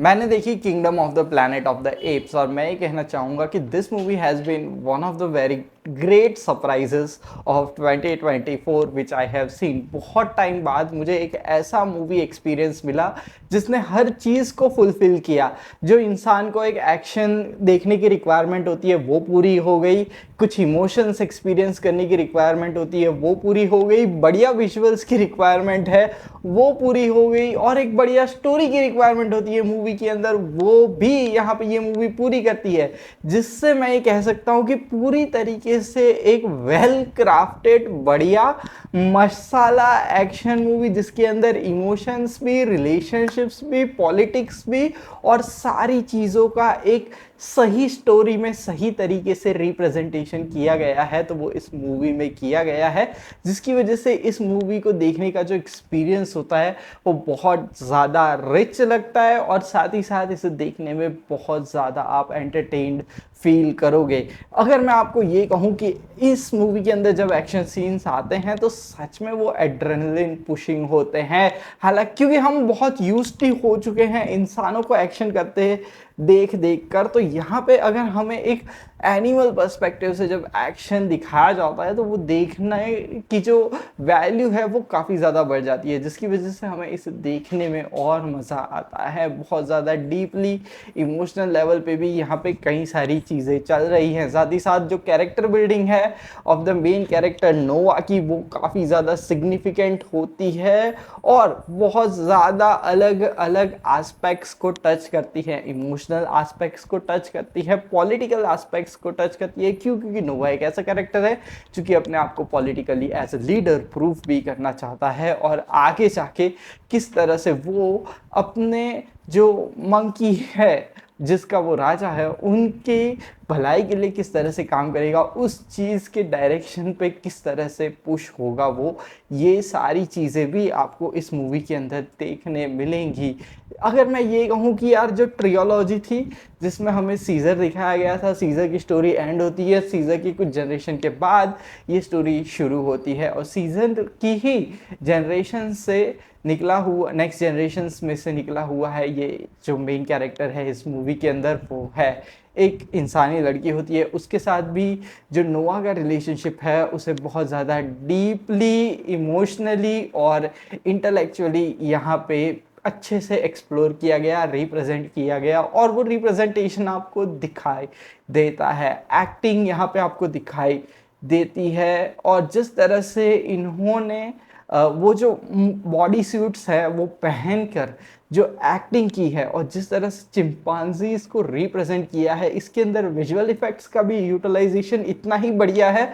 मैंने देखी Kingdom of the Planet of the Apes और मैं ये कहना चाहूँगा कि this movie has been one of the very great surprises of 2024 which I have seen. बहुत टाइम बाद मुझे एक ऐसा मूवी एक्सपीरियंस मिला जिसने हर चीज़ को फुलफिल किया। जो इंसान को एक एक्शन देखने की रिक्वायरमेंट होती है वो पूरी हो गई, कुछ इमोशंस एक्सपीरियंस करने की रिक्वायरमेंट होती है वो पूरी हो गई, बढ़िया विजुअल्स की रिक्वायरमेंट है वो पूरी हो गई, और एक बढ़िया स्टोरी की रिक्वायरमेंट होती है मूवी के अंदर वो भी यहाँ पे ये मूवी पूरी करती है। जिससे मैं ये कह सकता हूँ कि पूरी तरीके से एक वेल क्राफ्टेड बढ़िया मसाला एक्शन मूवी जिसके अंदर इमोशंस भी, रिलेशनशिप्स भी, पॉलिटिक्स भी और सारी चीज़ों का एक सही स्टोरी में सही तरीके से रिप्रेजेंटेशन किया गया है, तो वो इस मूवी में किया गया है। जिसकी वजह से इस मूवी को देखने का जो एक्सपीरियंस होता है वो बहुत ज़्यादा रिच लगता है और साथ ही साथ इसे देखने में बहुत ज़्यादा आप एंटरटेन्ड फील करोगे। अगर मैं आपको ये कहूँ कि इस मूवी के अंदर जब एक्शन सीन्स आते हैं तो सच में वो एड्रेनलिन पुशिंग होते हैं। हालांकि क्योंकि हम बहुत यूज्ड ही हो चुके हैं इंसानों को एक्शन करते देख देख कर, तो यहाँ पे अगर हमें एक एनिमल पर्सपेक्टिव से जब एक्शन दिखाया जाता है तो वो देखने की जो वैल्यू है वो काफ़ी ज़्यादा बढ़ जाती है, जिसकी वजह से हमें इसे देखने में और मज़ा आता है। बहुत ज़्यादा डीपली इमोशनल लेवल पे भी यहाँ पे कई सारी चीज़ें चल रही हैं। साथ ही साथ जो कैरेक्टर बिल्डिंग है ऑफ द मेन कैरेक्टर नोवा की वो काफ़ी ज़्यादा सिग्निफिकेंट होती है और बहुत ज़्यादा अलग अलग एस्पेक्ट्स को टच करती है, इमोशनल एस्पेक्ट्स को टच करती है, पॉलिटिकल एस्पेक्ट्स को टच करती है। क्यों? क्योंकि नोवा एक ऐसा कैरेक्टर है जो कि अपने आप को politically as a leader proof भी करना चाहता है और आगे जाके किस तरह से वो अपने जो मंकी है जिसका वो राजा है उनके भलाई के लिए किस तरह से काम करेगा, उस चीज़ के डायरेक्शन पे किस तरह से पुश होगा वो, ये सारी चीज़ें भी आपको इस मूवी के अंदर देखने मिलेंगी। अगर मैं ये कहूँ कि यार जो ट्रियोलॉजी थी जिसमें हमें सीज़र दिखाया गया था, सीज़र की स्टोरी एंड होती है, सीज़र की कुछ जनरेशन के बाद ये स्टोरी शुरू होती है और सीज़र की ही जनरेशन से निकला हुआ, नेक्स्ट जनरेशन्स में से निकला हुआ है ये जो मेन कैरेक्टर है इस मूवी के अंदर, वो है एक इंसानी लड़की होती है। उसके साथ भी जो नोआ का रिलेशनशिप है उसे बहुत ज़्यादा डीपली इमोशनली और इंटेलेक्चुअली यहाँ पे अच्छे से एक्सप्लोर किया गया, रिप्रेजेंट किया गया और वो रिप्रेजेंटेशन आपको दिखाई देता है। एक्टिंग यहाँ पे आपको दिखाई देती है और जिस तरह से इन्होंने वो जो बॉडी सूट्स है वो पहनकर जो एक्टिंग की है और जिस तरह से चिंपांजीज को रिप्रेजेंट किया है, इसके अंदर विजुअल इफेक्ट्स का भी यूटिलाइजेशन इतना ही बढ़िया है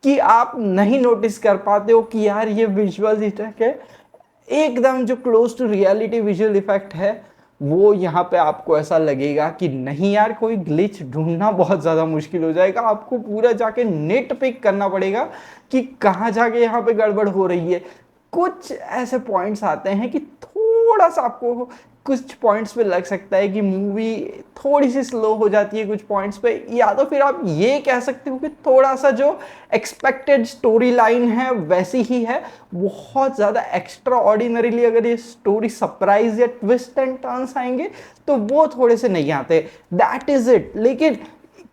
कि आप नहीं नोटिस कर पाते हो कि यार ये विजुअल इफेक्ट है, एकदम जो close to reality visual effect है वो यहाँ पे आपको ऐसा लगेगा कि नहीं यार कोई ग्लिच ढूंढना बहुत ज़्यादा मुश्किल हो जाएगा, आपको पूरा जाके नेट पिक करना पड़ेगा कि कहाँ जाके यहाँ पे गड़बड़ हो रही है। कुछ ऐसे पॉइंट्स आते हैं कि थोड़ा सा आपको कुछ पॉइंट्स पे लग सकता है कि मूवी थोड़ी सी स्लो हो जाती है कुछ पॉइंट्स पे, या तो फिर आप ये कह सकते हो कि थोड़ा सा जो एक्सपेक्टेड स्टोरी लाइन है वैसी ही है। बहुत ज़्यादा एक्स्ट्रा ऑर्डिनरीली अगर ये स्टोरी सरप्राइज या ट्विस्ट एंड टर्न्स आएंगे तो वो थोड़े से नहीं आते, दैट इज़ इट। लेकिन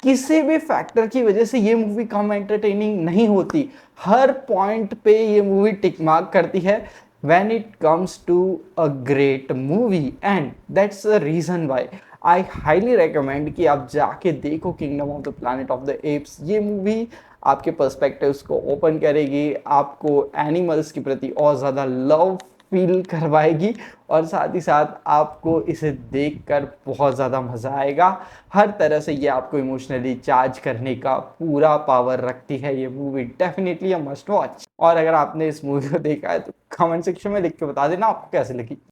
किसी भी फैक्टर की वजह से ये मूवी कम एंटरटेनिंग नहीं होती, हर पॉइंट पे ये मूवी टिक मार्क करती है when it comes to a great movie, and that's the reason why I highly recommend कि आप जाके देखो kingdom of the Planet of the apps. ये मूवी आपके पर्सपेक्टिव्स को ओपन करेगी, आपको एनिमल्स के प्रति और ज़्यादा लव फील करवाएगी और साथ ही साथ आपको इसे देखकर बहुत ज़्यादा मज़ा आएगा। हर तरह से ये आपको इमोशनली चार्ज करने का पूरा पावर रखती है ये movie, definitely a must watch. और अगर आपने इस मूवी को देखा है तो कमेंट सेक्शन में लिख के बता देना आपको कैसे लगी।